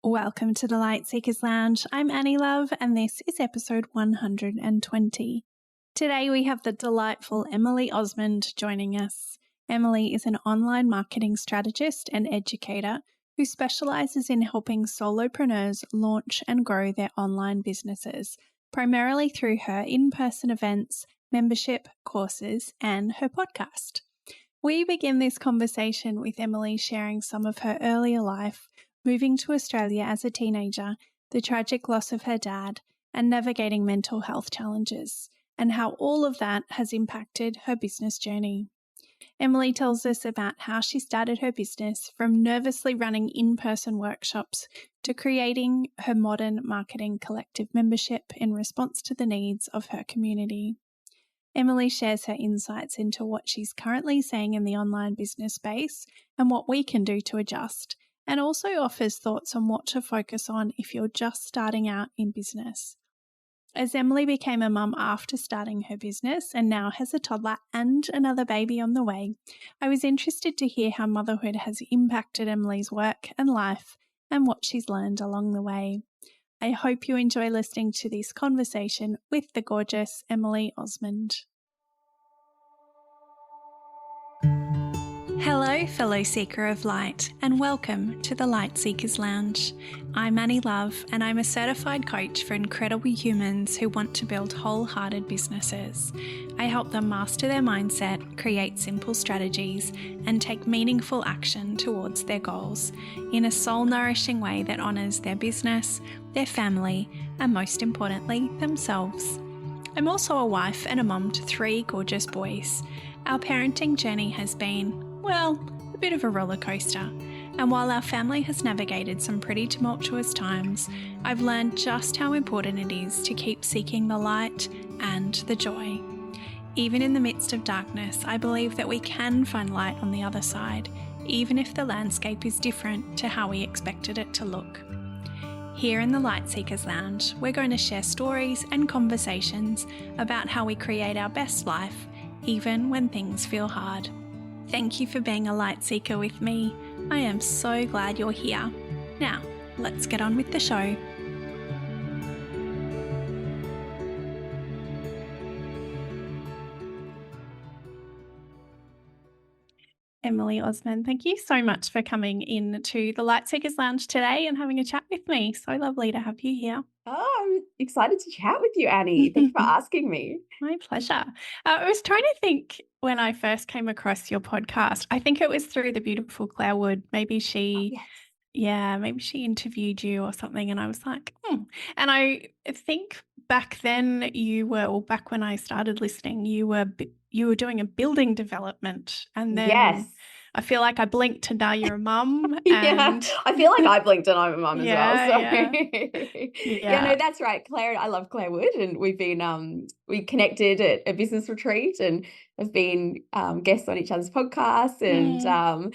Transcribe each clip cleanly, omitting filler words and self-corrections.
Welcome to the Light Seekers Lounge. I'm Annie Love, and this is episode 120. Today we have the delightful Emily Osmond joining us. Emily is an online marketing strategist and educator who specializes in helping solopreneurs launch and grow their online businesses, primarily through her in-person events, membership, courses, and her podcast. We begin this conversation with Emily sharing some of her earlier life, moving to Australia as a teenager, the tragic loss of her dad, and navigating mental health challenges, and how all of that has impacted her business journey. Emily tells us about how she started her business from nervously running in-person workshops to creating her modern marketing collective membership in response to the needs of her community. Emily shares her insights into what she's currently seeing in the online business space and what we can do to adjust, and also offers thoughts on what to focus on if you're just starting out in business. As Emily became a mum after starting her business and now has a toddler and another baby on the way, I was interested to hear how motherhood has impacted Emily's work and life and what she's learned along the way. I hope you enjoy listening to this conversation with the gorgeous Emily Osmond. Hello, fellow seeker of light, and welcome to the Light Seekers Lounge. I'm Annie Love, and I'm a certified coach for incredible humans who want to build wholehearted businesses. I help them master their mindset, create simple strategies, and take meaningful action towards their goals in a soul-nourishing way that honours their business, their family, and most importantly, themselves. I'm also a wife and a mum to 3 gorgeous boys. Our parenting journey has been, well, a bit of a roller coaster. And while our family has navigated some pretty tumultuous times, I've learned just how important it is to keep seeking the light and the joy. Even in the midst of darkness, I believe that we can find light on the other side, even if the landscape is different to how we expected it to look. Here in the Light Seekers Lounge, we're going to share stories and conversations about how we create our best life, even when things feel hard. Thank you for being a light seeker with me. I am so glad you're here. Now, let's get on with the show. Emily Osmond, thank you so much for coming in to the Light Seekers Lounge today and having a chat with me. So lovely to have you here. Oh, I'm excited to chat with you, Annie. Thanks for asking me. My pleasure. I was trying to think when I first came across your podcast. I think it was through the beautiful Claire Wood. Maybe she interviewed you or something, and I was like, And I think back then back when I started listening, you were doing a building development, and then Yes. I feel like I blinked and now you're a mum. Yeah, I feel like I blinked and I'm a mum as well. So Yeah. No, that's right. Claire, I love Claire Wood, and we've been we connected at a business retreat and have been guests on each other's podcasts. And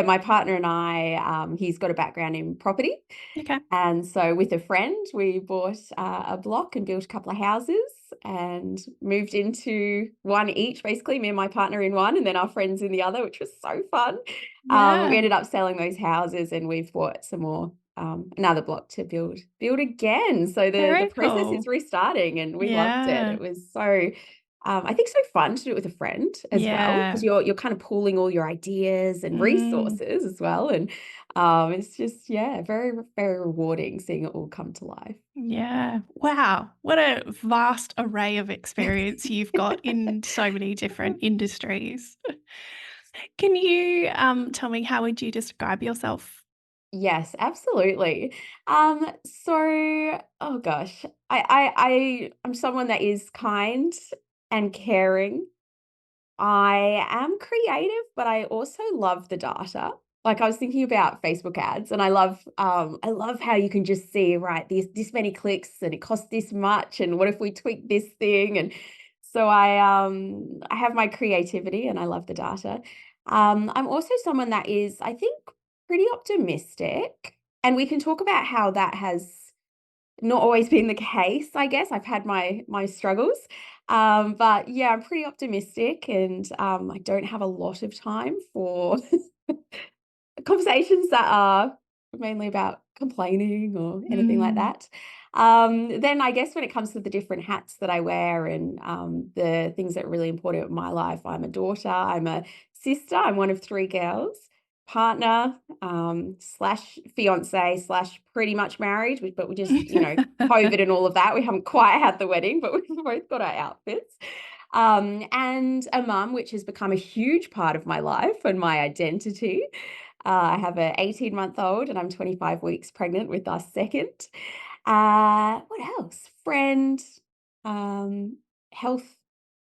my partner and I, he's got a background in property. Okay. And so with a friend, we bought a block and built a couple of houses and moved into one each, basically, me and my partner in one and then our friends in the other, which was so fun. Yeah. We ended up selling those houses and we've bought some more, another block to build again. So the process cool. is restarting and we loved it. Yeah. It was so, I think so fun to do it with a friend as well, because you're kind of pooling all your ideas and resources as well. And it's just, very, very rewarding seeing it all come to life. Yeah. Wow. What a vast array of experience you've got in so many different industries. Can you tell me, how would you describe yourself? Yes, absolutely. Oh gosh, I'm someone that is kind and caring. I am creative, but I also love the data. Like I was thinking about Facebook ads, and I love how you can just see, right, this many clicks and it costs this much, and what if we tweak this thing? And so I have my creativity and I love the data. I'm also someone that is, I think, pretty optimistic, and we can talk about how that has not always been the case, I guess. I've had my struggles. But yeah, I'm pretty optimistic, and I don't have a lot of time for conversations that are mainly about complaining or anything like Mm. that. Then I guess when it comes to the different hats that I wear and the things that are really important in my life, I'm a daughter, I'm a sister, I'm one of three girls, partner, slash fiance, slash pretty much married, but we just, COVID and all of that, we haven't quite had the wedding, but we've both got our outfits. And a mum, which has become a huge part of my life and my identity. I have an 18-month-old and I'm 25 weeks pregnant with our second. What else? Friend, um, health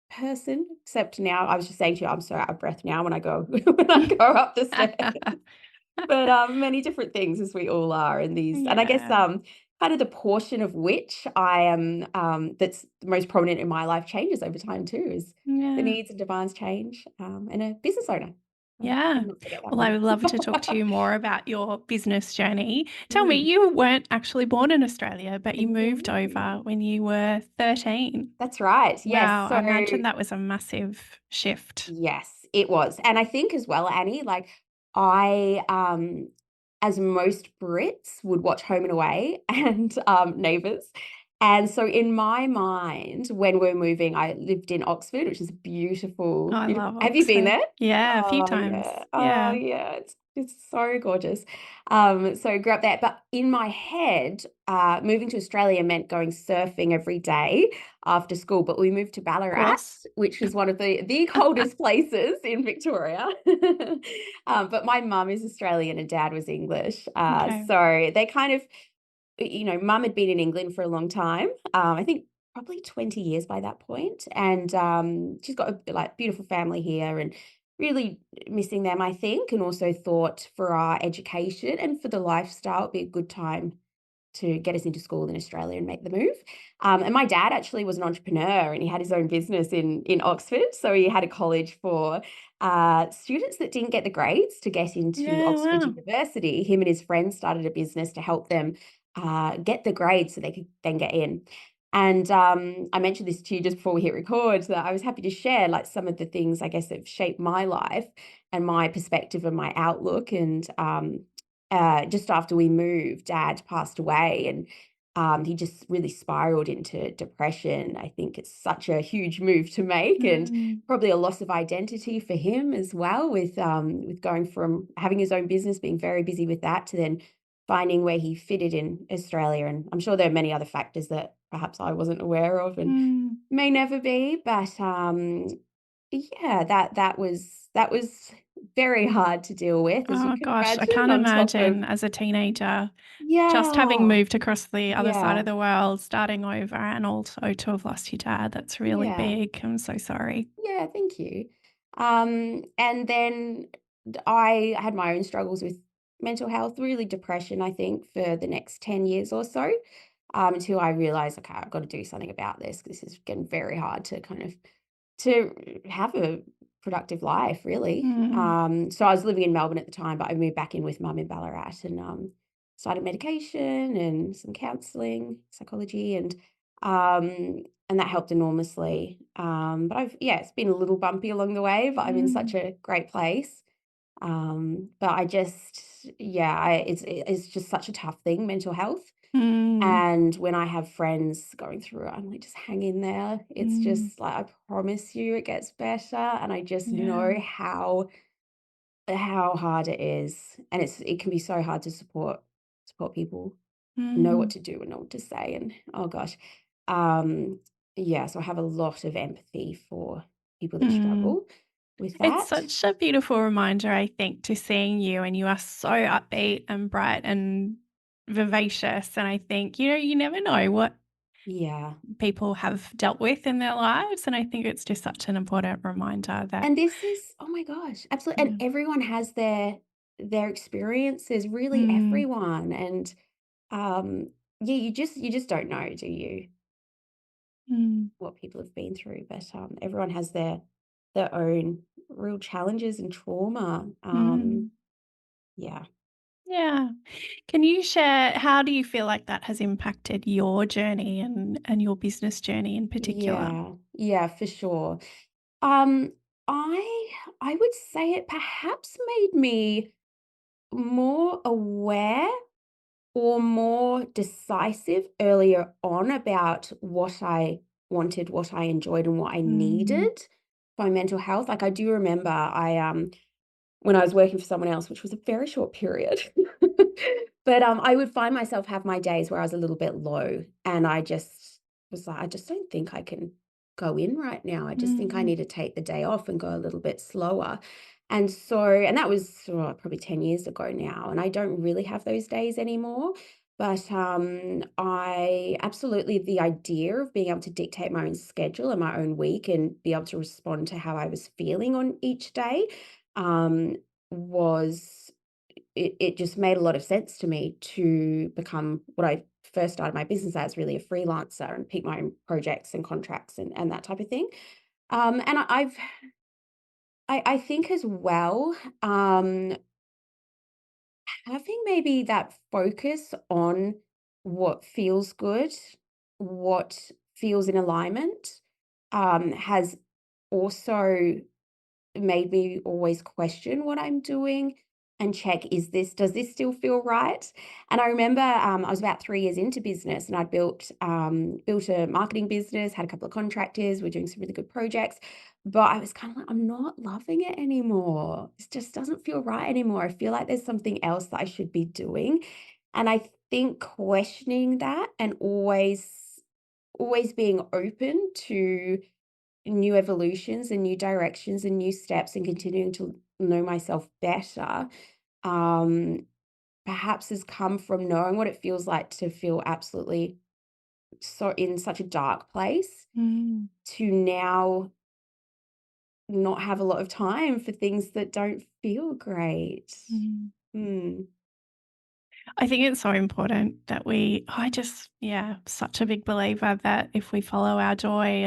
person, except now I was just saying to you, I'm so out of breath now when I go when I go up the stairs. But many different things as we all are in these. And I guess Yeah. kind of the portion of which I am that's the most prominent in my life changes over time too, is the Yeah. needs and demands change, and a business owner. Yeah. Did not forget that Well, I one. would love to talk to you more about your business journey. Tell me, Mm. you weren't actually born in Australia, but you No. moved over when you were 13. That's right. Yes. Wow, I So imagine that was a massive shift. yes, it was. And I think as well, Annie, like I as most Brits would watch Home and Away and Neighbours. And so in my mind, when we're moving, I lived in Oxford, which is Oh, beautiful, I beautiful. love Have you been Oxford. there? Yeah, a few Oh times. yeah. Oh Yeah. yeah. It's so gorgeous. So I grew up there. But in my head, moving to Australia meant going surfing every day after school, but we moved to Of Ballarat, course. which is one of the coldest places in Victoria. But my mum is Australian and dad was English. Okay. So they kind of, mum had been in England for a long time. I think probably 20 years by that point. And she's got a like beautiful family here and really missing them, I think, and also thought for our education and for the lifestyle, it'd be a good time to get us into school in Australia and make the move. And my dad actually was an entrepreneur and he had his own business in Oxford. So he had a college for students that didn't get the grades to get into Yeah, Oxford wow. University. Him and his friends started a business to help them get the grades so they could then get in. And I mentioned this to you just before we hit record that I was happy to share like some of the things I guess that have shaped my life and my perspective and my outlook. And just after we moved, dad passed away and he just really spiraled into depression. I think it's such a huge move to make and Mm, probably a loss of identity for him as well with going from having his own business, being very busy with that, to then finding where he fitted in Australia. And I'm sure there are many other factors that perhaps I wasn't aware of and mm. may never be, but yeah, that was very hard to deal with, as you Oh can gosh, I imagine, can't on top of imagine as a teenager just having yeah, moved across the other side yeah, of the world, starting over, and also to have lost your dad. That's really yeah, big. I'm so sorry. yeah, thank you. And then I had my own struggles with mental health, really depression, I think, for the next 10 years or so, until I realized, okay, I've got to do something about this. This is getting very hard to kind of to have a productive life, really. Mm, So I was living in Melbourne at the time, but I moved back in with mum in Ballarat and started medication and some counselling, psychology, and that helped enormously. But it's been a little bumpy along the way, but I'm in such mm, a great place. But I just, yeah, it's just such a tough thing, mental health. mm, And when I have friends going through it, I'm like, just hang in there. It's mm. just like, I promise you it gets better. And I just Yeah. know how hard it is. And it can be so hard to support people and know what Mm, to do and know what to say. And oh gosh. Um, yeah, so I have a lot of empathy for people that mm. struggle with It's that. such a beautiful reminder, I think, to seeing you, and you are so upbeat and bright and vivacious. And I think, you never know what Yeah. people have dealt with in their lives. And I think it's just such an important reminder that, And this is oh my gosh, absolutely, and yeah. everyone has their experiences, really Mm, everyone, and, yeah, you just don't know, do you, mm, what people have been through, but, everyone has their own real challenges and trauma, mm. yeah, Yeah. Can you share how do you feel like that has impacted your journey and your business journey in particular? yeah, for sure. Um, I would say it perhaps made me more aware or more decisive earlier on about what I wanted, what I enjoyed, and what I Mm, needed for my mental health. Like I do remember when I was working for someone else, which was a very short period. But I would find myself have my days where I was a little bit low, and I just was like, I just don't think I can go in right now. I just think I mm, need to take the day off and go a little bit slower. And so, and that was probably 10 years ago now, and I don't really have those days anymore. But I absolutely, the idea of being able to dictate my own schedule and my own week and be able to respond to how I was feeling on each day um, was it just made a lot of sense to me to become what I first started my business as, really a freelancer, and pick my own projects and contracts and that type of thing. And I think as well, having maybe that focus on what feels good, what feels in alignment, has also made me always question what I'm doing and check, does this still feel right? And I remember I was about 3 years into business, and I'd built a marketing business, had a couple of contractors, we're doing some really good projects, but I was kind of like, I'm not loving it anymore. It just doesn't feel right anymore. I feel like there's something else that I should be doing. And I think questioning that and always being open to new evolutions and new directions and new steps and continuing to know myself better, um, perhaps has come from knowing what it feels like to feel absolutely so in such a dark place, mm, to now not have a lot of time for things that don't feel great. mm. Mm, I think it's so important that yeah, such a big believer that if we follow our joy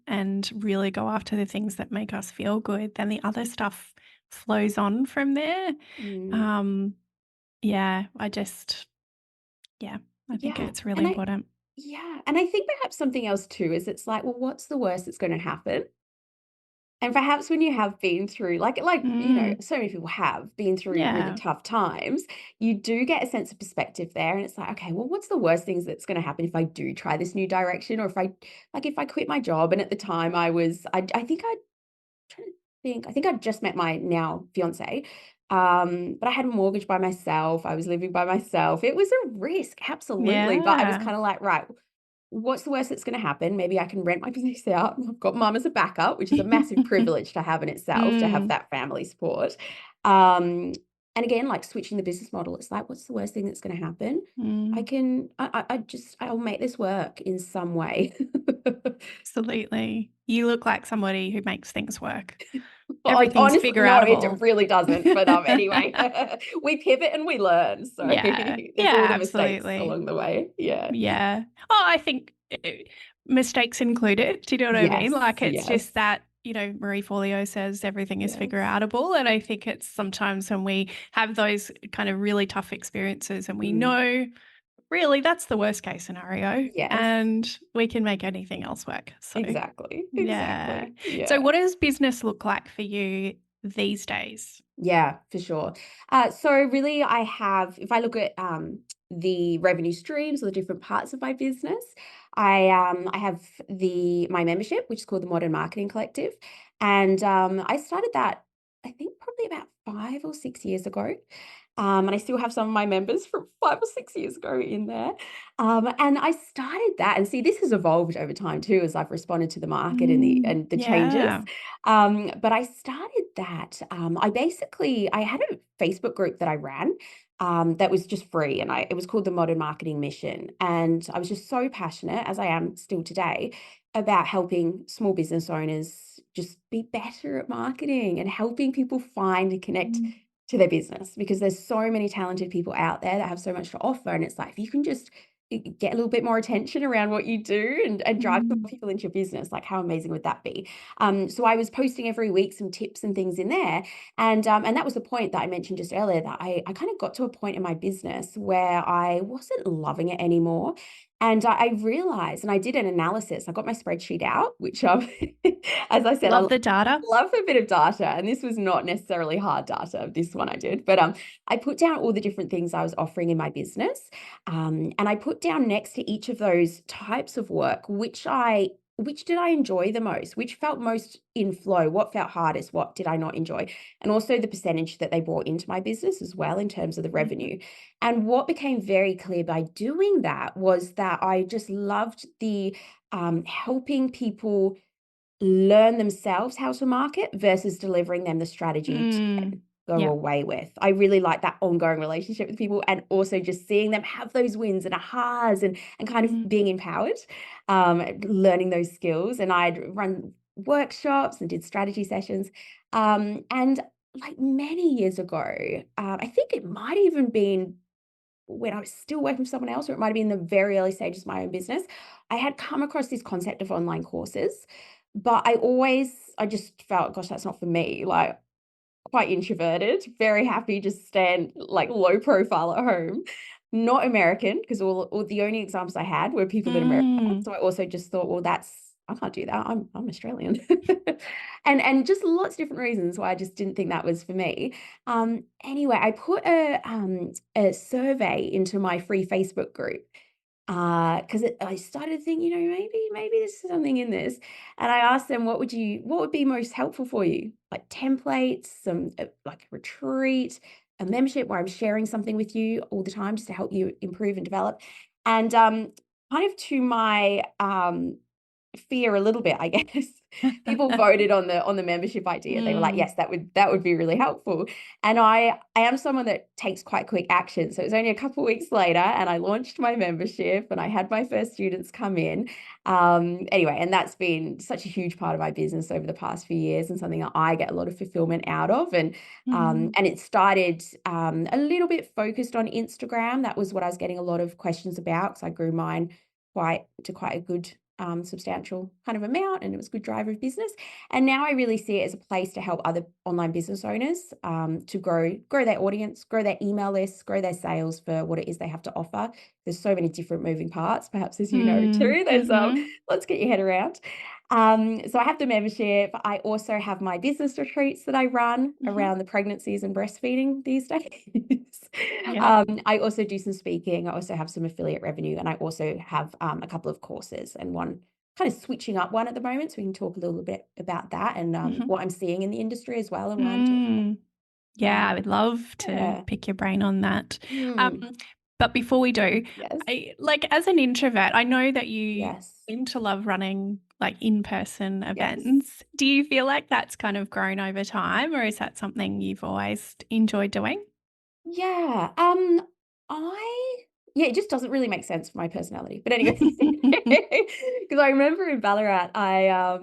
and really go after the things that make us feel good, then the other stuff flows on from there. mm. Um, yeah, yeah, I think Yeah, it's really and I important. yeah, and I think perhaps something else too is it's like, well, what's the worst that's gonna happen? And perhaps when you have been through Mm, so many people have been through really yeah, tough times, you do get a sense of perspective there, and it's like, "Okay, well, what's the worst things that's gonna happen if I do try this new direction, or if I quit my job?" And at the time I think trying to I think I'd just met my now fiance, but I had a mortgage by myself, I was living by myself. It was a risk, absolutely, but I was yeah. kinda like, "Right, what's the worst that's gonna happen? Maybe I can rent my place out. I've got mum as a backup," which is a massive privilege to have in itself, to have Mm, that family support. Um, and again, like switching the business model, it's like, what's the worst thing that's gonna happen? mm. I'll make this work in some way. Absolutely. You look like somebody who makes things work. Hon Everything's honestly, figure no, it outable. really doesn't, but, anyway, we pivot and we learn, so Yeah. there's Yeah, all the mistakes absolutely. along the way. Yeah. Yeah. Oh, I think mistakes included. Do you know what I mean? Yes, Like it's yes, just that, Marie Forleo says everything is figure yes. outable. And I think it's sometimes when we have those kind of really tough experiences and we Mm, know really that's the worst case scenario yes. and we can make anything else work. So, Exactly, yeah. exactly, So, yeah. what does business look like for you these days? Yeah, for sure. So really if I look at the revenue streams or the different parts of my business, I have my membership, which is called the Modern Marketing Collective. And I started that, I think, probably about 5 or 6 years ago. And I still have some of my members from 5 or 6 years ago in there. And I started that, and see, this has evolved over time too as I've responded to the market and the changes. Yeah. But I started that. I had a Facebook group that I ran that was just free, and it was called the Modern Marketing Mission. And I was just so passionate, as I am still today, about helping small business owners just be better at marketing and helping people find and connect Mm, to their business, because there's so many talented people out there that have so much to offer. And it's like, if you can just get a little bit more attention around what you do and drive more mm, people into your business, like how amazing would that be? So I was posting every week some tips and things in there. And that was the point that I mentioned just earlier, that I kind of got to a point in my business where I wasn't loving it anymore. And I realized, and I did an analysis. I got my spreadsheet out, which, as I said, I Love the data. love a bit of data. And this was not necessarily hard data, this one I did. But I put down all the different things I was offering in my business. And I put down next to each of those types of work, which did I enjoy the most? Which felt most in flow? What felt hardest? What did I not enjoy? And also the percentage that they brought into my business as well in terms of the revenue. And what became very clear by doing that was that I just loved the helping people learn themselves how to market versus delivering them the strategy to then go Yeah. away with. I really like that ongoing relationship with people, and also just seeing them have those wins and ahas and kind of being empowered, learning those skills. And I'd run workshops and did strategy sessions. And like many years ago, I think it might even been when I was still working for someone else, or it might have been in the very early stages of my own business, I had come across this concept of online courses. But I just felt, gosh, that's not for me. Like, quite introverted, very happy, just stand like low profile at home. Not American, because all the only examples I had were people in America. So I also just thought, well, I can't do that. I'm Australian. and just lots of different reasons why I just didn't think that was for me. Anyway, I put a survey into my free Facebook group. Because I started thinking, maybe there's something in this. And I asked them, what would be most helpful for you? Like templates, some like a retreat, a membership where I'm sharing something with you all the time just to help you improve and develop. And kind of to my fear a little bit, I guess, people voted on the membership idea. They were like, yes, that would be really helpful. And I am someone that takes quite quick action. So it was only a couple of weeks later and I launched my membership and I had my first students come in. Anyway, and that's been such a huge part of my business over the past few years and something that I get a lot of fulfillment out of. And it started a little bit focused on Instagram. That was what I was getting a lot of questions about, because I grew mine quite a good substantial kind of amount, and it was a good driver of business. And now I really see it as a place to help other online business owners to grow their audience, grow their email lists, grow their sales for what it is they have to offer. There's so many different moving parts, perhaps, as you know too. There's let's get your head around. So I have the membership. I also have my business retreats that I run around the pregnancies and breastfeeding these days. I also do some speaking. I also have some affiliate revenue, and I also have a couple of courses, and one kind of switching up one at the moment. So we can talk a little bit about that and what I'm seeing in the industry as well and why I'm doing it. Yeah, I would love to pick your brain on that. But before we do, Yes. as an introvert, I know that you Yes. seem to love running like in-person events. Yes. Do you feel like that's kind of grown over time, or is that something you've always enjoyed doing? Yeah. It just doesn't really make sense for my personality. But anyway, because I remember in Ballarat, I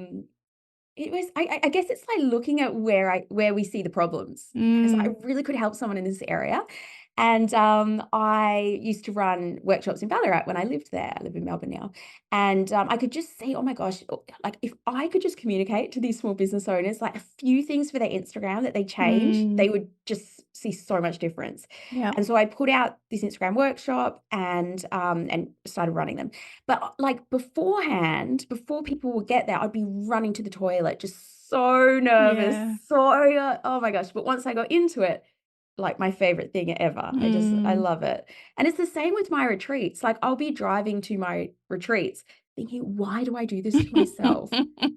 guess it's like looking at where we see the problems, because I really could help someone in this area. And I used to run workshops in Ballarat when I lived there. I live in Melbourne now. And I could just see, oh my gosh, like if I could just communicate to these small business owners, like a few things for their Instagram that they change, they would just see so much difference. Yeah. And so I put out this Instagram workshop and started running them. But like beforehand, before people would get there, I'd be running to the toilet, just so nervous, oh my gosh. But once I got into it, like my favorite thing ever. I love it. And it's the same with my retreats. Like I'll be driving to my retreats thinking, why do I do this to myself?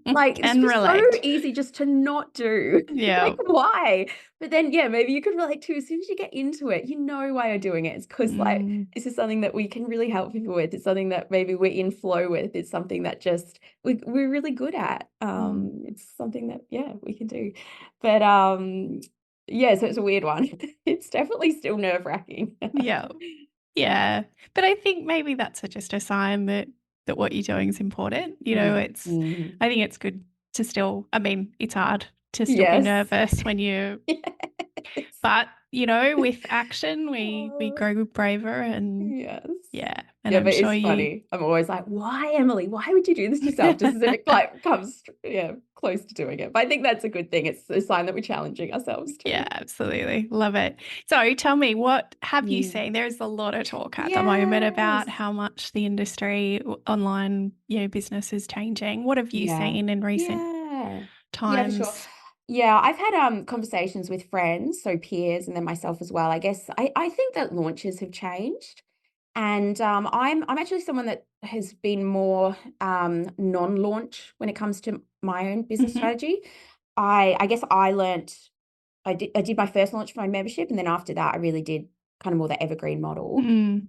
Like it's just so easy just to not do. Yeah. Like why? But then maybe you could relate to, as soon as you get into it, you know why you're doing it. It's because like this is something that we can really help people with. It's something that maybe we're in flow with. It's something that just we're really good at. It's something that we can do. But so it's a weird one. It's definitely still nerve-wracking. Yeah. But I think maybe that's just a sign that what you're doing is important. I think it's good to still, it's hard to still be nervous when you, but with action, we Oh, grow braver and yes. and Yeah, I'm but sure it's you, funny. I'm always like, why, Emily? Why would you do this to yourself? Just as if it like comes, yeah, close to doing it. But I think that's a good thing. It's a sign that we're challenging ourselves yeah, too. absolutely. Love it. So tell me, what have you Mm. seen? There's a lot of talk at the moment about Yes. how much the industry online, business is changing. What have you Yeah. seen in recent Yeah. Yeah, for sure. times? Yeah, I've had conversations with friends, so peers, and then myself as well. I guess I think that launches have changed. And I'm actually someone that has been more non-launch when it comes to my own business Mhm. strategy. I guess I learnt I did my first launch for my membership, and then after that, I really did kind of more the evergreen model. Mm.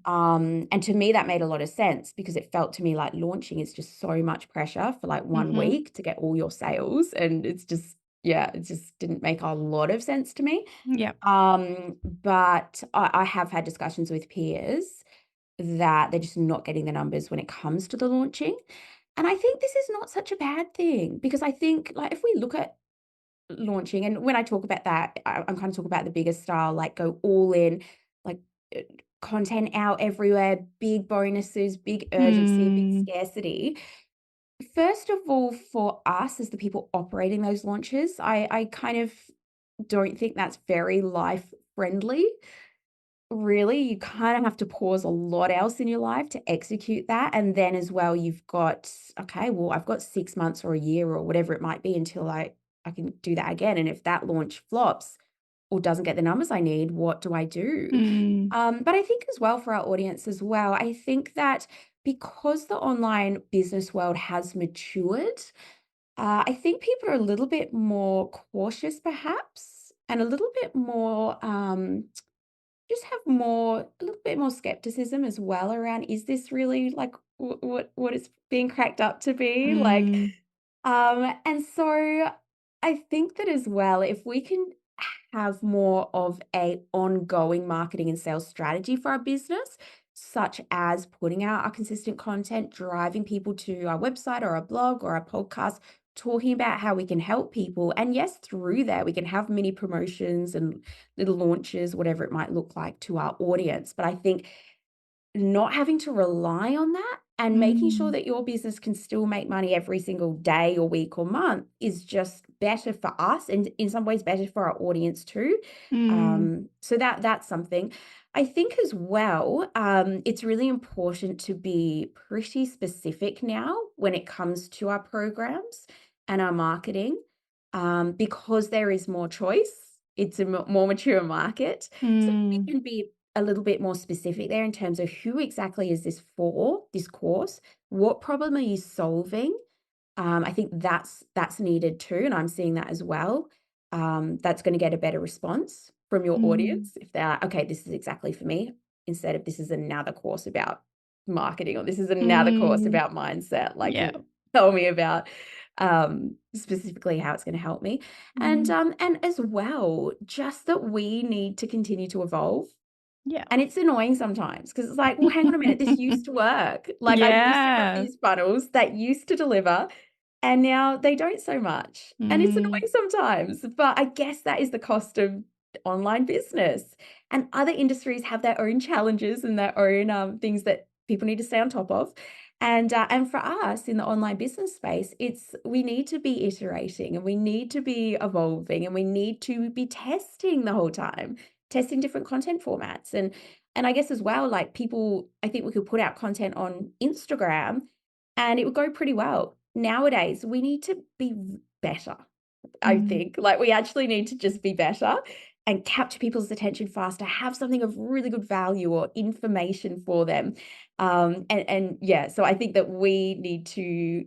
And to me, that made a lot of sense because it felt to me like launching is just so much pressure for like one Mhm. week to get all your sales, and it's just yeah, it just didn't make a lot of sense to me. Yep. But I have had discussions with peers that they're just not getting the numbers when it comes to the launching. And I think this is not such a bad thing because I think like if we look at launching, and when I talk about that, I'm kind of talking about the bigger style, like go all in, like uh, content out everywhere, big bonuses, big urgency, big Mm. scarcity. First of all, for us as the people operating those launches, I kind of don't think that's very life friendly. Really, you kind of have to pause a lot else in your life to execute that. And then as well, you've got, okay, well, I've got 6 months or a year or whatever it might be until I can do that again. And if that launch flops or doesn't get the numbers I need, what do I do? Mm. But I think as well for our audience as well, I think that because the online business world has matured, I think people are a little bit more cautious perhaps and a little bit more just have a little bit more skepticism as well around, is this really like what it's being cracked up to be? Like, Mm. and so I think that as well, if we can have more of a ongoing marketing and sales strategy for our business, such as putting out our consistent content, driving people to our website or our blog or our podcast, talking about how we can help people. And yes, through there, we can have mini promotions and little launches, whatever it might look like to our audience. But I think not having to rely on that and making sure Mm. that your business can still make money every single day or week or month is just better for us and in some ways better for our audience too. Mm. So that's something. I think as well, it's really important to be pretty specific now when it comes to our programs and our marketing, because there is more choice. It's a more mature market. So we Mm. can be a little bit more specific there in terms of who exactly is this for, this course? What problem are you solving? I think that's needed too, and I'm seeing that as well. That's going to get a better response from your Mm. audience if they're like, okay, this is exactly for me, instead of this is another course about marketing or this is another course Mm. about mindset. Like, Yeah. tell me about specifically how it's going to help me, Mm. and as well, just that we need to continue to evolve, Yeah. and it's annoying sometimes because it's like, well, hang on a minute, this used to work. Like I used to have Yeah. these funnels that used to deliver, and now they don't so much. And it's Mm. annoying sometimes, but I guess that is the cost of online business. And other industries have their own challenges and their own things that people need to stay on top of. And for us in the online business space, it's we need to be iterating and we need to be evolving and we need to be testing the whole time, testing different content formats. And I guess as well, like people, I think we could put out content on Instagram and it would go pretty well. Nowadays, we need to be better. I Mm. think like we actually need to just be better and capture people's attention faster, have something of really good value or information for them. And yeah, so I think that we need to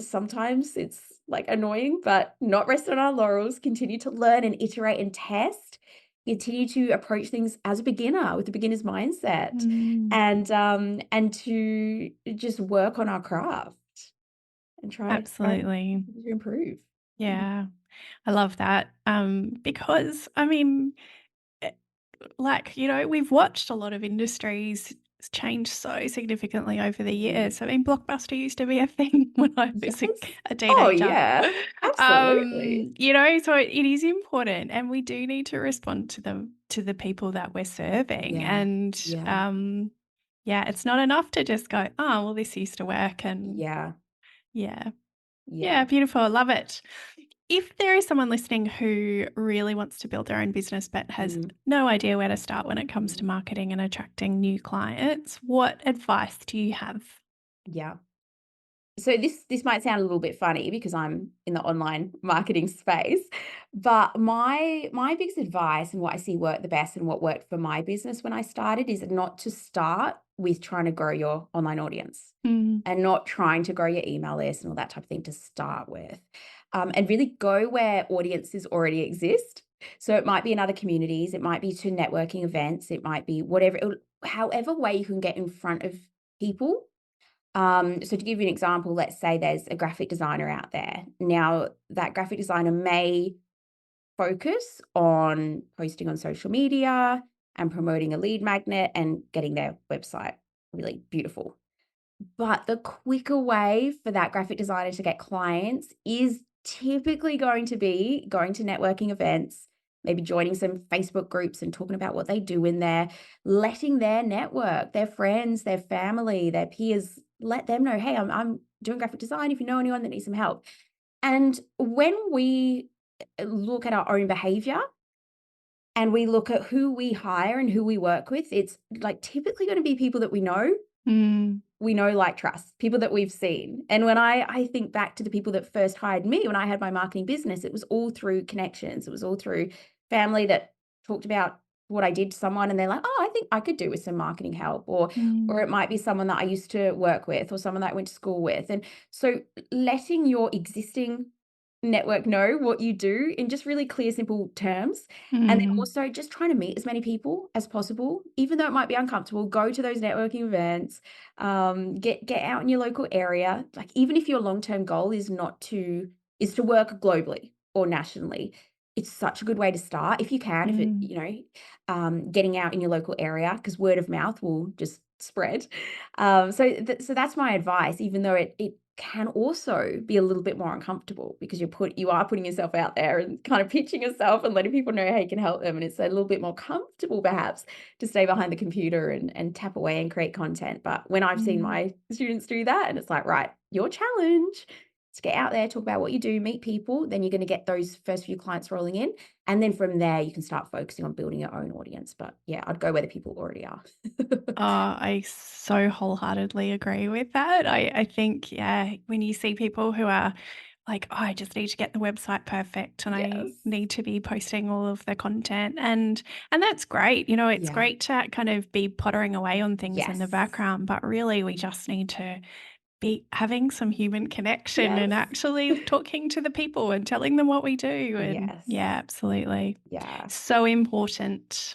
sometimes it's like annoying, but not rest on our laurels, continue to learn and iterate and test, continue to approach things as a beginner with a beginner's mindset Mm. and to just work on our craft and try Absolutely. to improve. Yeah. I love that. Because I mean, eh, like, we've watched a lot of industries it's changed so significantly over the years. I mean, Blockbuster used to be a thing when I was Yes. a Oh, teenager. yeah. Absolutely. So it is important, and we do need to respond to the people that we're serving. Yeah. And Yeah. yeah, it's not enough to just go, oh, well, this used to work, and Yeah. yeah. Yeah, Yeah. beautiful. I love it. If there is someone listening who really wants to build their own business but has Mm, no idea where to start when it comes to mm. marketing and attracting new clients, what advice do you have? Yeah. So this might sound a little bit funny because I'm in the online marketing space, but my biggest advice and what I see work the best and what worked for my business when I started is not to start with trying to grow your online audience Mm, and not trying to grow your email list and all that type of thing to start with. And really go where audiences already exist. So it might be in other communities, it might be to networking events, it might be whatever, however way you can get in front of people. So to give you an example, let's say there's a graphic designer out there. Now, that graphic designer may focus on posting on social media and promoting a lead magnet and getting their website really beautiful. But the quicker way for that graphic designer to get clients is typically going to be going to networking events, maybe joining some Facebook groups and talking about what they do in there, letting their network, their friends, their family, their peers, let them know, hey, I'm doing graphic design if you know anyone that needs some help. And when we look at our own behavior and we look at who we hire and who we work with, it's like typically going to be people that mm, we know, like, trust, people that we've seen. And when I think back to the people that first hired me when I had my marketing business, it was all through connections. It was all through family that talked about what I did to someone and they're like, oh, I think I could do with some marketing help. Or mm, it might be someone that I used to work with or someone that I went to school with. And so letting your existing network know what you do in just really clear, simple terms. And then mm, also just trying to meet as many people as possible, even though it might be uncomfortable, go to those networking events, get out in your local area. Like even if your long-term goal is to work globally or nationally, it's such a good way to start if you can, if it, mm. getting out in your local area because word of mouth will just spread. So that's my advice, even though it can also be a little bit more uncomfortable because you are putting yourself out there and kind of pitching yourself and letting people know how you can help them. And it's a little bit more comfortable perhaps to stay behind the computer and tap away and create content. But when I've seen Mm. my students do that, and it's like, right, your challenge is to get out there, talk about what you do, meet people, then you're going to get those first few clients rolling in. And then from there, you can start focusing on building your own audience. But yeah, I'd go where the people already are. I so wholeheartedly agree with that. I think, yeah, when you see people who are like, oh, I just need to get the website perfect and I Yes. need to be posting all of the content and that's great. It's Yeah. great to kind of be pottering away on things in the Yes. background, but really we just need to be having some human connection Yes. and actually talking to the people and telling them what we do. And Yes. yeah, absolutely. Yeah. So important.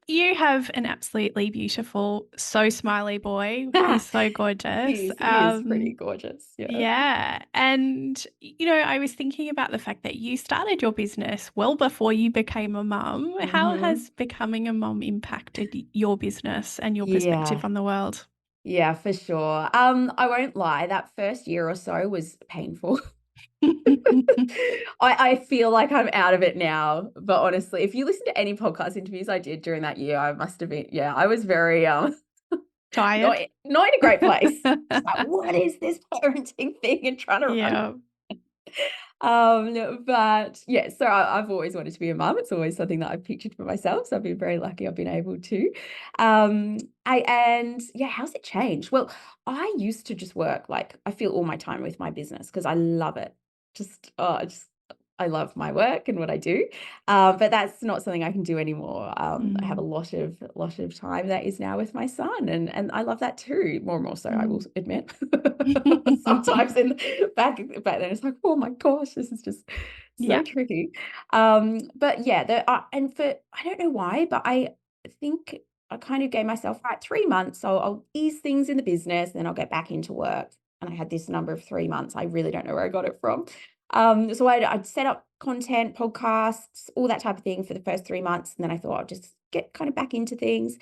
You have an absolutely beautiful, so smiley boy. He's so gorgeous. He is pretty gorgeous. Yeah. Yeah. And, I was thinking about the fact that you started your business well before you became a mum. How Hmm. has becoming a mum impacted your business and your perspective Yeah. on the world? Yeah, for sure. I won't lie, that first year or so was painful. I feel like I'm out of it now, but honestly, if you listen to any podcast interviews I did during that year, I must have been, yeah, I was very Tired? not in a great place. Just like, what is this parenting thing and trying to run. Yeah. But yeah, so I've always wanted to be a mum. It's always something that I've pictured for myself. So I've been very lucky I've been able to. And yeah, how's it changed? Well, I used to just work, like I fill all my time with my business because I love it. I love my work and what I do. But that's not something I can do anymore. I have a Mm, lot of time that is now with my son, and I love that too. More and more so, I will mm. admit. Sometimes back then, it's like, oh my gosh, this is just so Yeah. tricky. But yeah, and for I don't know why, but I think I kind of gave myself right 3 months. So I'll ease things in the business, then I'll get back into work. And I had this number of 3 months. I really don't know where I got it from. So I'd set up content, podcasts, all that type of thing for the first 3 months. And then I thought I'll just get kind of back into things.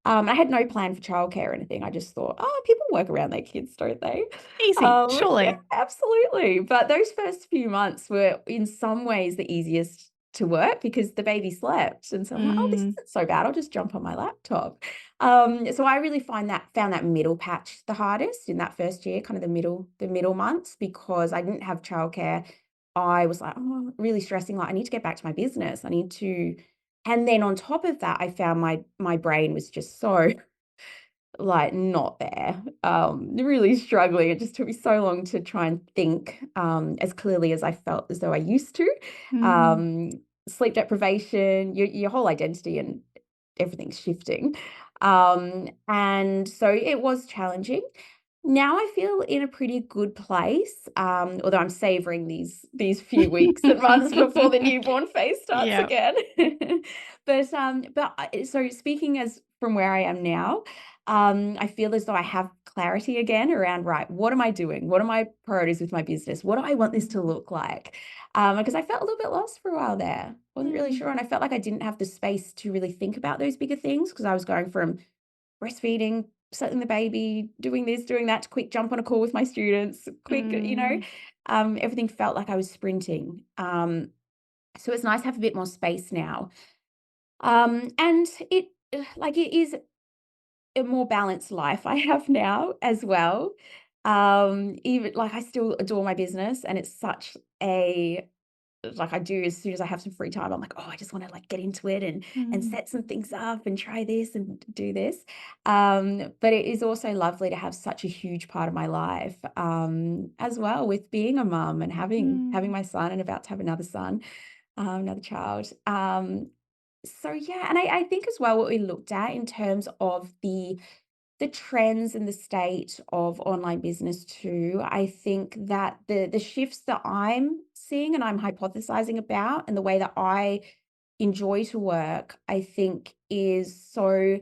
I had no plan for childcare or anything. I just thought, oh, people work around their kids, don't they? Easy, Yeah, surely. absolutely. But those first few months were in some ways the easiest to work because the baby slept. And so I'm like, oh, this Mm, isn't so bad. I'll just jump on my laptop. So I really found that middle patch the hardest in that first year, kind of the middle months, because I didn't have childcare. I was like, oh, really stressing, like I need to get back to my business. I need to, and then on top of that, I found my brain was just so like not there, really struggling. It just took me so long to try and think as clearly as I felt as though I used to. mm, Um, Sleep deprivation, your whole identity and everything's shifting. And so it was challenging. Now I feel in a pretty good place, although I'm savoring these few weeks and months before the newborn phase starts yeah. again. So speaking as from where I am now, I feel as though I have clarity again around, right, what am I doing? What are my priorities with my business? What do I want this to look like? Because I felt a little bit lost for a while there. Wasn't really Mm, sure. And I felt like I didn't have the space to really think about those bigger things because I was going from breastfeeding, settling the baby, doing this, doing that, to quick jump on a call with my students, mm, everything felt like I was sprinting. So it's nice to have a bit more space now. And it is a more balanced life I have now as well. Even like I still adore my business and it's such a like I do as soon as I have some free time, I'm like, oh, I just want to like get into it and mm, set some things up and try this and do this. But it is also lovely to have such a huge part of my life as well with being a mum and having mm, my son and about to have another son, another child. So yeah, and I think as well what we looked at in terms of the trends and the state of online business too. I think that the shifts that I'm seeing and I'm hypothesizing about and the way that I enjoy to work, I think is so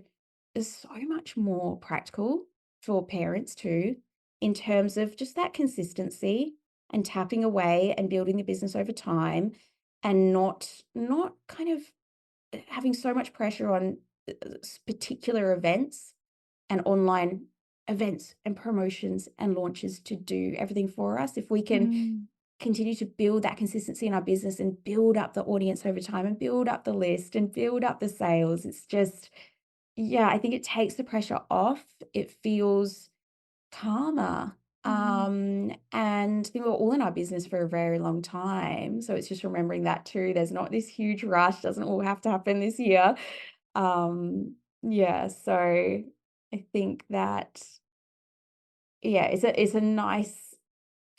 much more practical for parents too, in terms of just that consistency and tapping away and building the business over time and not kind of having so much pressure on particular events and online events and promotions and launches to do everything for us. If we can mm, continue to build that consistency in our business and build up the audience over time and build up the list and build up the sales, it's just, yeah, I think it takes the pressure off. It feels calmer. mm. And I think we're all in our business for a very long time. So it's just remembering that too. There's not this huge rush, doesn't all have to happen this year. Yeah, so I think that, yeah, it's a nice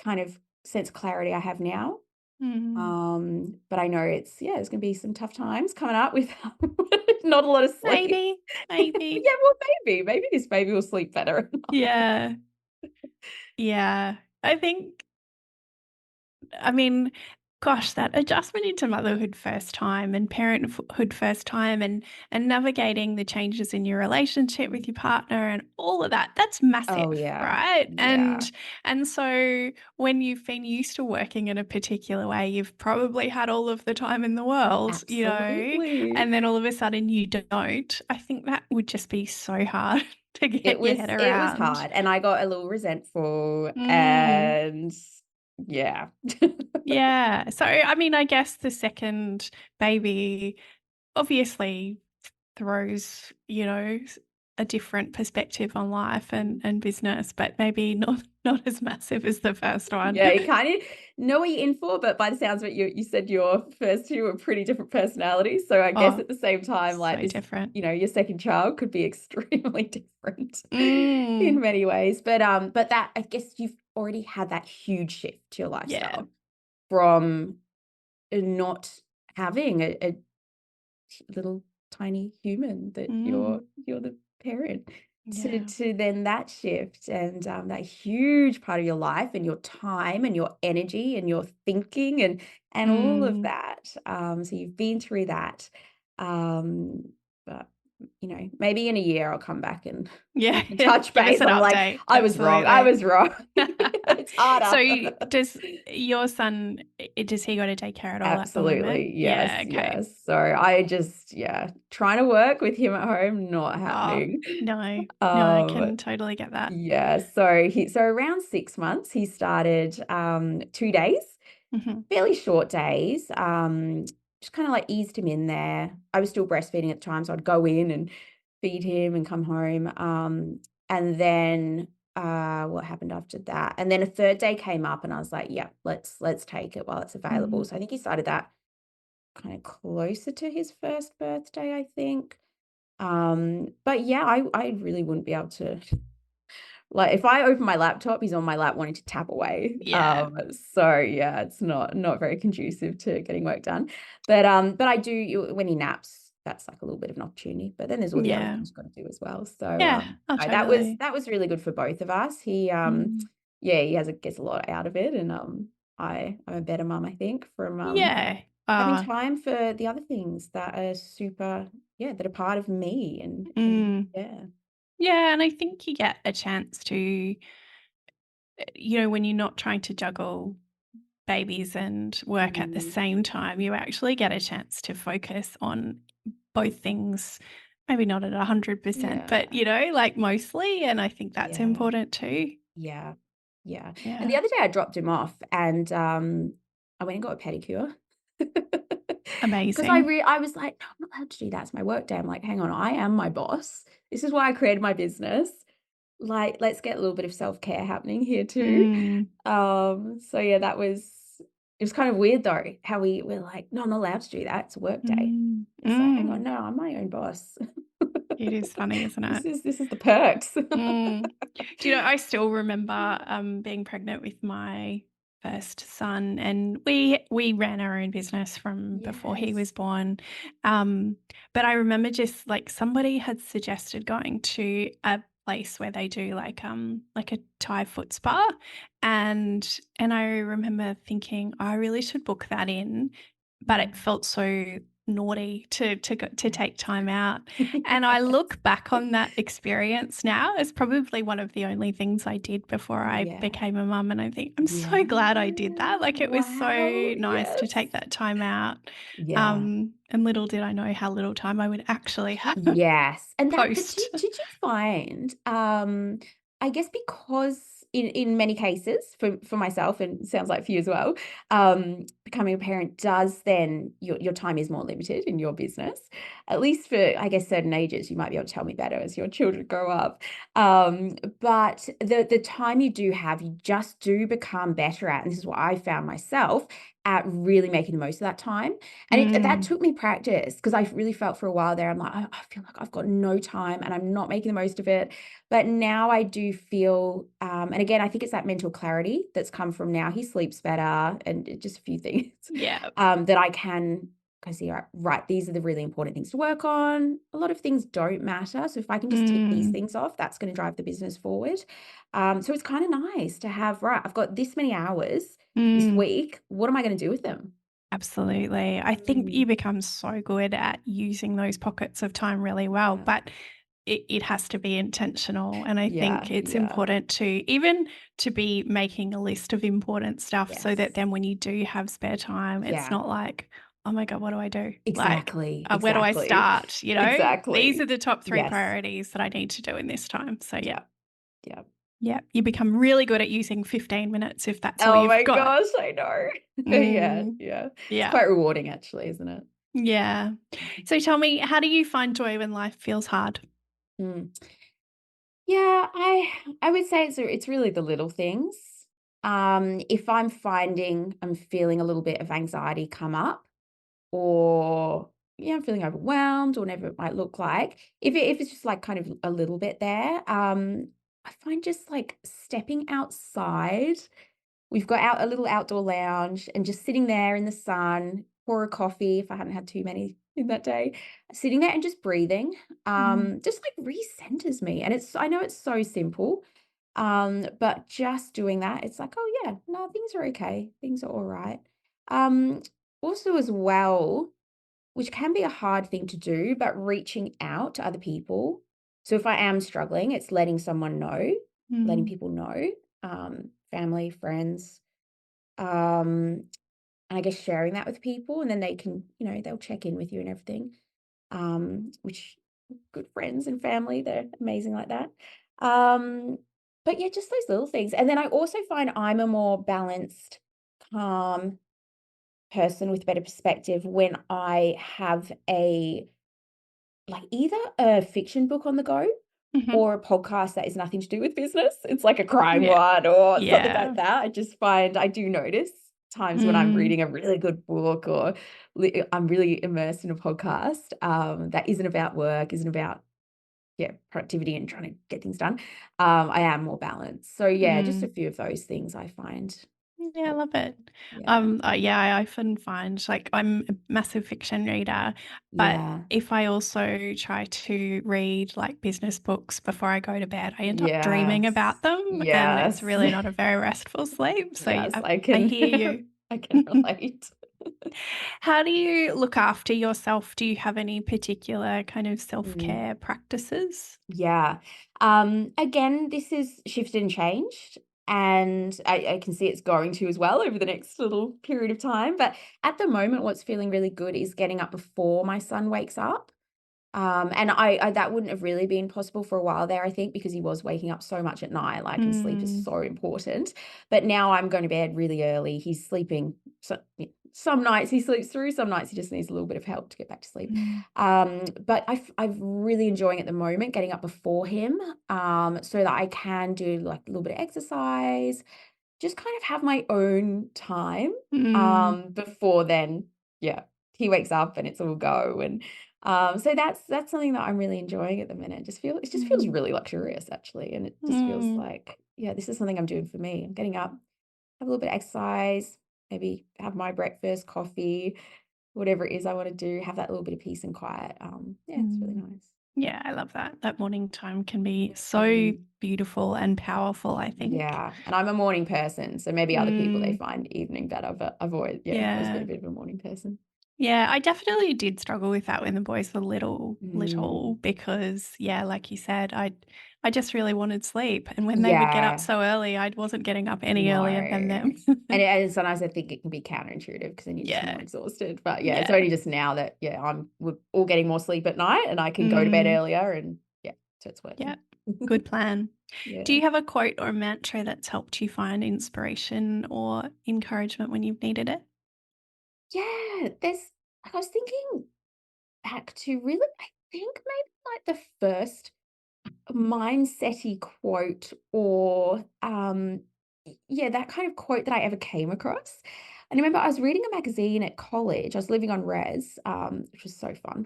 kind of sense of clarity I have now. Mm. But I know it's gonna be some tough times coming up with not a lot of sleep. Maybe, But maybe. yeah, well, maybe this baby will sleep better at night. Yeah, yeah. I think, I mean, gosh, that adjustment into motherhood first time and parenthood first time and navigating the changes in your relationship with your partner and all of that, that's Oh massive, yeah. right? Yeah. And so when you've been used to working in a particular way, you've probably had all of the time in the world, Absolutely. and then all of a sudden you don't. I think that would just be so hard to get your head It was around. hard and I got a little resentful Mm. and yeah. Yeah. So, I mean, I guess the second baby obviously throws, a different perspective on life and business, but maybe not as massive as the first one. Yeah, you kind of know what you're in for, but by the sounds of it, you said your first two were pretty different personalities. So I guess Oh, at the same time, like so this, different. your second child could be extremely different in Mm. many ways. But that I guess you've already had that huge shift to your Yeah. lifestyle from not having a little tiny human that Mm. you're the parent to Yeah. then that shift and that huge part of your life and your time and your energy and your thinking and all of Mm. that. So you've been through that. um but maybe in a year I'll come back and Yeah. we can touch Give us base. an I'm like, update. I was wrong, I Absolutely. was wrong. It's harder. So does your son, does he go to daycare at all at the moment? Absolutely. Yes, Yeah, okay. yes. So I just, trying to work with him at home, not Oh, happening. no, I Um, can totally get that. yeah, so around 6 months he started 2 days, Hmm. fairly short days. Just kind of like eased him in there. I was still breastfeeding at the time, so I'd go in and feed him and come home. And then what happened after that? And then a third day came up, and I was like, yeah, let's take it while it's available. Mm. So I think he started that kind of closer to his first birthday, I think. But yeah, I really wouldn't be able to. Like if I open my laptop, he's on my lap wanting to tap away. Yeah, So yeah, it's not very conducive to getting work done. But I do when he naps, that's like a little bit of an opportunity. But then there's all the other yeah, things you've got to do as well. So yeah. Oh, no, that was totally. that was really good for both of us. Mm. Yeah, gets a lot out of it, and I'm a better mum, I think, from Yeah. having time for the other things that are super, that are part of me, and Mm. yeah. Yeah, and I think you get a chance to, when you're not trying to juggle babies and work at the Mm, same time, you actually get a chance to focus on both things. Maybe not at 100%, yeah. but like mostly. And I think that's Yeah. important too. Yeah. Yeah. And the Yeah. other day I dropped him off, and I went and got a pedicure. Because Amazing. I was like, "No, I'm not allowed to do that. It's my work day." I'm like, "Hang on, I am my boss. This is why I created my business. Like, let's get a little bit of self-care happening here too." Mm, So yeah, it was kind of weird though, how we were like, "No, I'm not allowed to do that. It's a work day." mm, It's like, hang on, mm. no, I'm my own boss. It is funny, isn't it? This is the perks. Mm. Do you know, I still remember being pregnant with my first son, and we ran our own business from before he Yes. was born. Um, but I remember just like somebody had suggested going to a place where they do like a Thai foot spa, and I remember thinking I really should book that in, but it Mm. felt so naughty to Yeah. take time out. And I look back on that experience now as probably one of the only things I did before I Yeah. became a mum, and I think, I'm so Yeah. glad I did that. Like, it was Wow. so nice to Yes. take that time out. Yeah. And little did I know how little time I would actually have Yes. And that but post. did you find, I guess because in many cases for myself, and it sounds like for you as well, becoming a parent does then your time is more limited in your business. At least for, I guess, certain ages, you might be able to tell me better as your children grow up. But the time you do have, you just do become better at, and this is what I found myself, at really making the most of that time. And that Mm, took me practice, because I really felt for a while there, I'm like, I feel like I've got no time and I'm not making the most of it. But now I do feel, and again, I think it's that mental clarity that's come from now. He sleeps better, and just a few things yeah. that I can kind of see, right, these are the really important things to work on. A lot of things don't matter. So if I can just tick these Mm, things off, that's going to drive the business forward. So it's kind of nice to have, right, I've got this many hours this mm. week. What am I going to do with them? Absolutely. I think Mm, you become so good at using those pockets of time really well, yeah. but it has to be intentional. And I Yeah, think it's yeah, important to be making a list of important stuff so that yes. then when you do have spare time, it's Yeah, not like, oh my God, what do I do? Like, exactly, where do I exactly, start? These are exactly. the top three Yes. priorities that I need to do in this time. So, yeah. Yeah, yeah. Yeah. You become really good at using 15 minutes if that's all Oh you've my got. gosh, I know. Yeah, Mm, yeah. It's yeah. quite rewarding actually, isn't it? Yeah. So tell me, how do you find joy when life feels hard? Mm. Yeah, I would say it's really the little things. If I'm finding I'm feeling a little bit of anxiety come up, or I'm feeling overwhelmed, or whatever it might look like. If it's just like kind of a little bit there, I find just like stepping outside. We've got out a little outdoor lounge, and just sitting there in the sun, pour a coffee if I hadn't had too many in that day, sitting there and just breathing, Mm, just like recenters me. And I know it's so simple, but just doing that, it's like, oh yeah, no, things are okay. Things are all right. Um, Also as well, which can be a hard thing to do, but reaching out to other people. So if I am struggling, it's letting someone know, letting mm, people know. family, friends, and I guess sharing that with people, and then they can, they'll check in with you and everything. Which good friends and family, they're amazing like that. Um, but yeah, just those little things. And then I also find I'm a more balanced, calm person with better perspective when I have either a fiction book on the go Mhm. or a podcast that is nothing to do with business. It's like a crime Yeah. one or something like Yeah. that. I just find I do notice times when I'm Mm. reading a really good book or I'm really immersed in a podcast that isn't about work, isn't about productivity and trying to get things done. I am more balanced. So yeah, just a Mm. few of those things I find Yeah, I help. love it. Yeah. Yeah, I often find like I'm a massive fiction reader, but Yeah. if I also try to read like business books before I go to bed, I end up dreaming Yes. about them, and it's Yes. really not a very restful sleep. So Yes, I, I I can hear you. I can relate. How do you look after yourself? Do you have any particular kind of Mm. self-care practices? Yeah. Again, this is shifted and changed, and I can see it's going to as well over the next little period of time. But at the moment, what's feeling really good is getting up before my son wakes up. And I that wouldn't have really been possible for a while there, I think, because he was waking up so much at night, like, and sleep is Mm. so important. But now I'm going to bed really early. He's sleeping some nights he sleeps through, some nights he just needs a little bit of help to get back to sleep. Mm. But I'm really enjoying at the moment getting up before him, so that I can do like a little bit of exercise, just kind of have my own time, Mm. before then, yeah, he wakes up and it's all go, and, so that's something that I'm really enjoying at the minute. It just feels Mm. really luxurious actually, and it just feels Mm. like, yeah, this is something I'm doing for me. I'm getting up, have a little bit of exercise, maybe have my breakfast, coffee, whatever it is I wanna do, have that little bit of peace and quiet. Yeah, it's really Mm. nice. Yeah, I love that. That morning time can be so Mm. beautiful and powerful, I think. Yeah, and I'm a morning person, so maybe other people, they Mm. find evening better, but I've always been a Yeah. bit of a morning person. Yeah, I definitely did struggle with that when the boys were little Mm. because yeah, like you said, I just really wanted sleep. And when they would get up Yeah, so early, I wasn't getting up any no. earlier than them. And sometimes I think it can be counterintuitive because then you're just more Yeah. exhausted. But yeah, it's Yeah. only just now that, yeah, we're all getting more sleep at night and I can go to bed Mm, earlier and yeah, so it's yeah. working. Good plan. Do Yeah. you have a quote or mantra that's helped you find inspiration or encouragement when you've needed it? Yeah, I was thinking back to really, I think maybe like the first mindset-y quote or, yeah, that kind of quote that I ever came across. And I remember I was reading a magazine at college. I was living on res, which was so fun.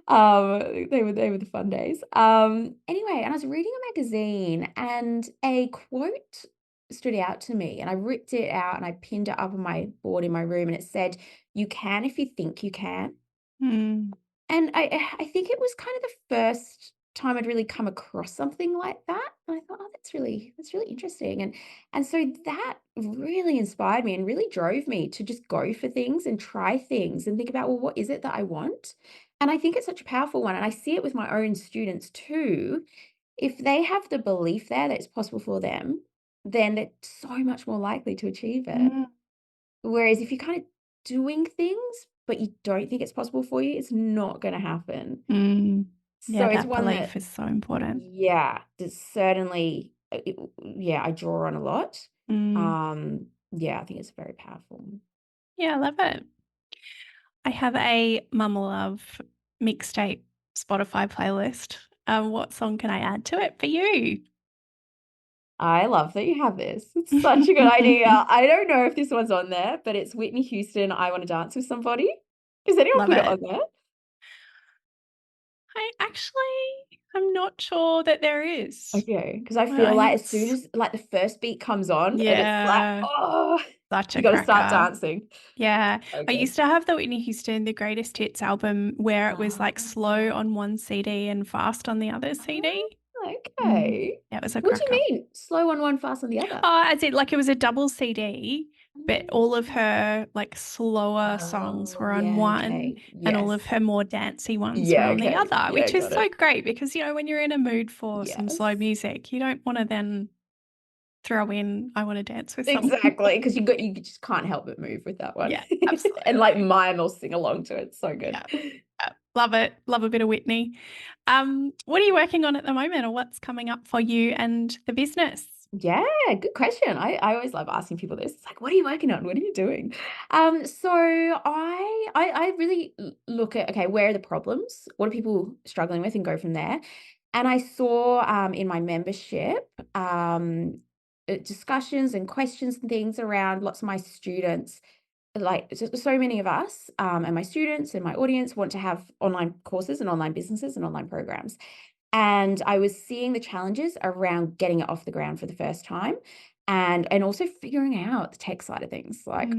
They were the fun days. Anyway, and I was reading a magazine and a quote stood out to me, and I ripped it out and I pinned it up on my board in my room, and it said, "You can if you think you can." Mm, And I think it was kind of the first time I'd really come across something like that, and I thought, "Oh, that's really interesting," and so that really inspired me and really drove me to just go for things and try things and think about, "Well, what is it that I want?" And I think it's such a powerful one, and I see it with my own students too. If they have the belief there that it's possible for them, then they're so much more likely to achieve it. mm, Whereas if you're kind of doing things, but you don't think it's possible for you, it's not gonna happen. mm. So Yeah, it's that one that, belief is so important. yeah, there's certainly, yeah, I draw on a lot. Mm. Yeah, I think it's very powerful. Yeah, I love it. I have a Mama Love mixtape Spotify playlist. What song can I add to it for you? I love that you have this. It's such a good idea. I don't know if this one's on there, but it's Whitney Houston, "I Wanna Dance with Somebody." Has anyone Love put it it. on there? I'm not sure that there is. Okay, because I feel I like think as soon it's as, like, the first beat comes on and it's like, yeah, "Oh, such you a gotta start cracker. dancing." Yeah, So I good. used to have the Whitney Houston The Greatest Hits album where it was like slow Ah. on one CD and fast on the other CD. Oh, Mm, okay. yeah, it was a What do you cracker. mean? Slow on one, fast on the other? Oh, as in like it was a double CD, but all of Mm. her like slower songs Oh, were on yeah, one okay. and all of Yes. her more dancey ones were Yeah, on the okay. other, Yeah, which is got so it. great because, when you're in a mood for some Yes. slow music, you don't want to then throw in I want to dance with someone. Exactly, because you just can't help but move with that one. Yeah, And like absolutely. mime or sing along to it. So good. Yeah, love it. Love a bit of Whitney. What are you working on at the moment, or what's coming up for you and the business? Yeah, good question. I always love asking people this. It's like, what are you working on? What are you doing? So I really look at, okay, where are the problems? What are people struggling with, and go from there. And I saw in my membership discussions and questions and things around lots of my students. Like so many of us and my students and my audience want to have online courses and online businesses and online programs. And I was seeing the challenges around getting it off the ground for the first time, and also figuring out the tech side of things, like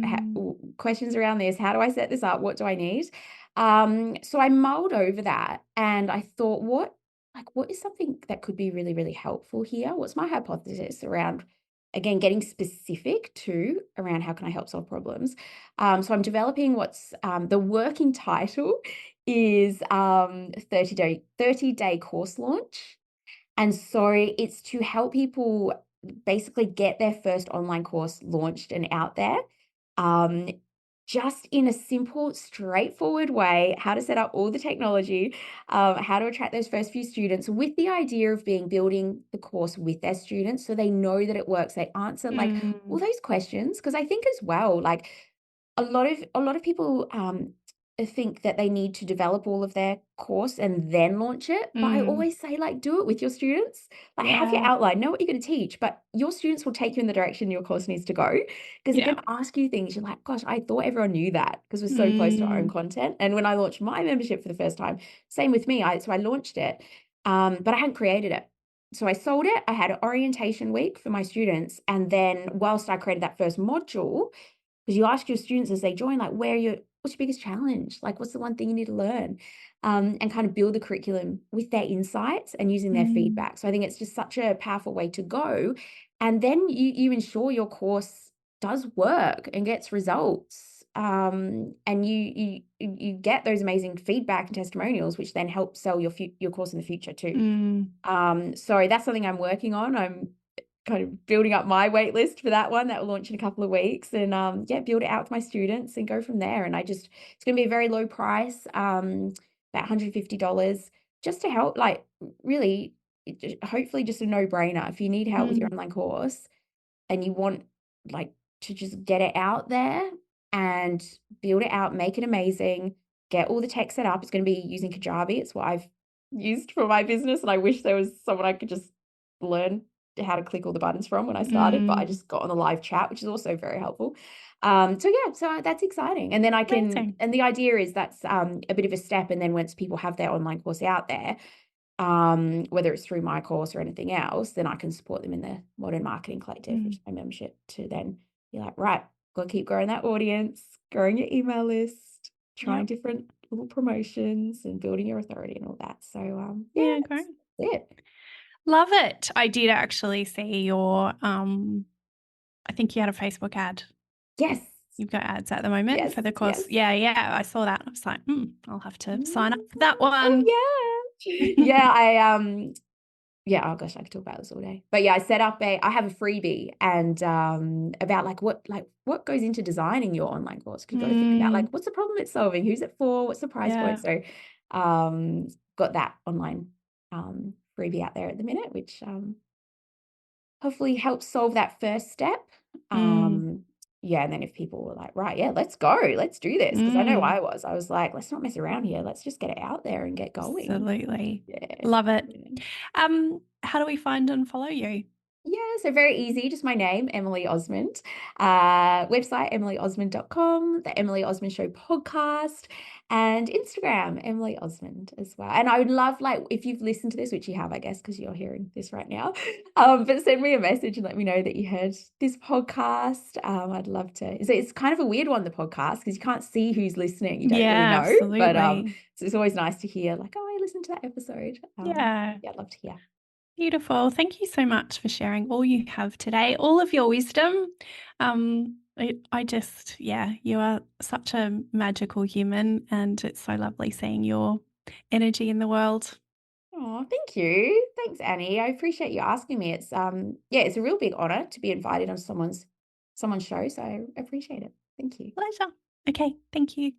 questions around this. How do I set this up? What do I need? So I mulled over that, and I thought, what is something that could be really, really helpful here? What's my hypothesis around, again, getting specific to around how can I help solve problems? So I'm developing what's the working title is 30-day course launch. And so it's to help people basically get their first online course launched and out there. Um, just in a simple, straightforward way, how to set up all the technology, how to attract those first few students, with the idea of building the course with their students so they know that it works. They answer like all those questions, because I think as well, like a lot of people think that they need to develop all of their course and then launch it. But I always say, like, do it with your students. Like, have your outline, know what you're going to teach, but your students will take you in the direction your course needs to go, because they're going to ask you things. You're like, gosh, I thought everyone knew that, because we're so close to our own content. And when I launched my membership for the first time, same with me. So I launched it, but I hadn't created it. So I sold it. I had an orientation week for my students. And then whilst I created that first module, because you ask your students as they join, like, what's your biggest challenge? Like, what's the one thing you need to learn? And kind of build the curriculum with their insights and using their feedback. So I think it's just such a powerful way to go. And then you ensure your course does work and gets results. And you get those amazing feedback and testimonials, which then help sell your course in the future too. So that's something I'm working on. I'm kind of building up my wait list for that one that will launch in a couple of weeks, and build it out with my students and go from there. And it's going to be a very low price, about $150, just to help, like, really, hopefully just a no-brainer. If you need help with your online course and you want, like, to just get it out there and build it out, make it amazing, get all the tech set up. It's going to be using Kajabi. It's what I've used for my business, and I wish there was someone I could just learn how to click all the buttons from when I started, but I just got on the live chat, which is also very helpful. So that's exciting. And then and the idea is that's a bit of a step. And then once people have their online course out there, whether it's through my course or anything else, then I can support them in the Modern Marketing Collective, which is my membership, to then be like, right, got to keep growing that audience, growing your email list, trying different little promotions and building your authority and all that. So great. that's it. Love it. I did actually see your, I think you had a Facebook ad. Yes. You've got ads at the moment for the course. Yes. Yeah. I saw that. I was like, I'll have to sign up for that one. Oh, yeah. Oh gosh, I could talk about this all day. But yeah, I have a freebie, and about what goes into designing your online course. Because you've got to think about, like, what's the problem it's solving? Who's it for? What's the price point? So got that online freebie out there at the minute, which hopefully helps solve that first step. And then if people were like, right, yeah, let's go, let's do this. Because I know I was like, let's not mess around here. Let's just get it out there and get going. Absolutely. Yeah. Love it. How do we find and follow you? Yeah, so very easy, just my name, Emily Osmond. Website, emilyosmond.com, the Emily Osmond Show podcast, and Instagram, Emily Osmond as well. And I would love, like, if you've listened to this, which you have, I guess, because you're hearing this right now, but send me a message and let me know that you heard this podcast. I'd love to. So it's kind of a weird one, the podcast, because you can't see who's listening. You don't really know. Absolutely. But so it's always nice to hear, like, oh, I listened to that episode. I'd love to hear. Beautiful. Thank you so much for sharing all you have today, all of your wisdom. You are such a magical human, and it's so lovely seeing your energy in the world. Oh, thank you. Thanks, Annie. I appreciate you asking me. Yeah, it's a real big honor to be invited on someone's show, so I appreciate it. Thank you. Pleasure. Okay, thank you.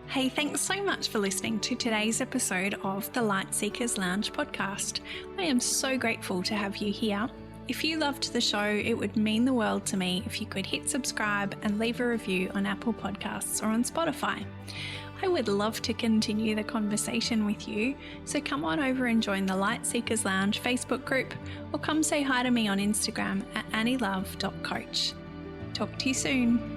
Hey, thanks so much for listening to today's episode of the Light Seekers Lounge podcast. I am so grateful to have you here. If you loved the show, it would mean the world to me if you could hit subscribe and leave a review on Apple Podcasts or on Spotify. I would love to continue the conversation with you, so come on over and join the Light Seekers Lounge Facebook group, or come say hi to me on Instagram at annylove.coach. Talk to you soon.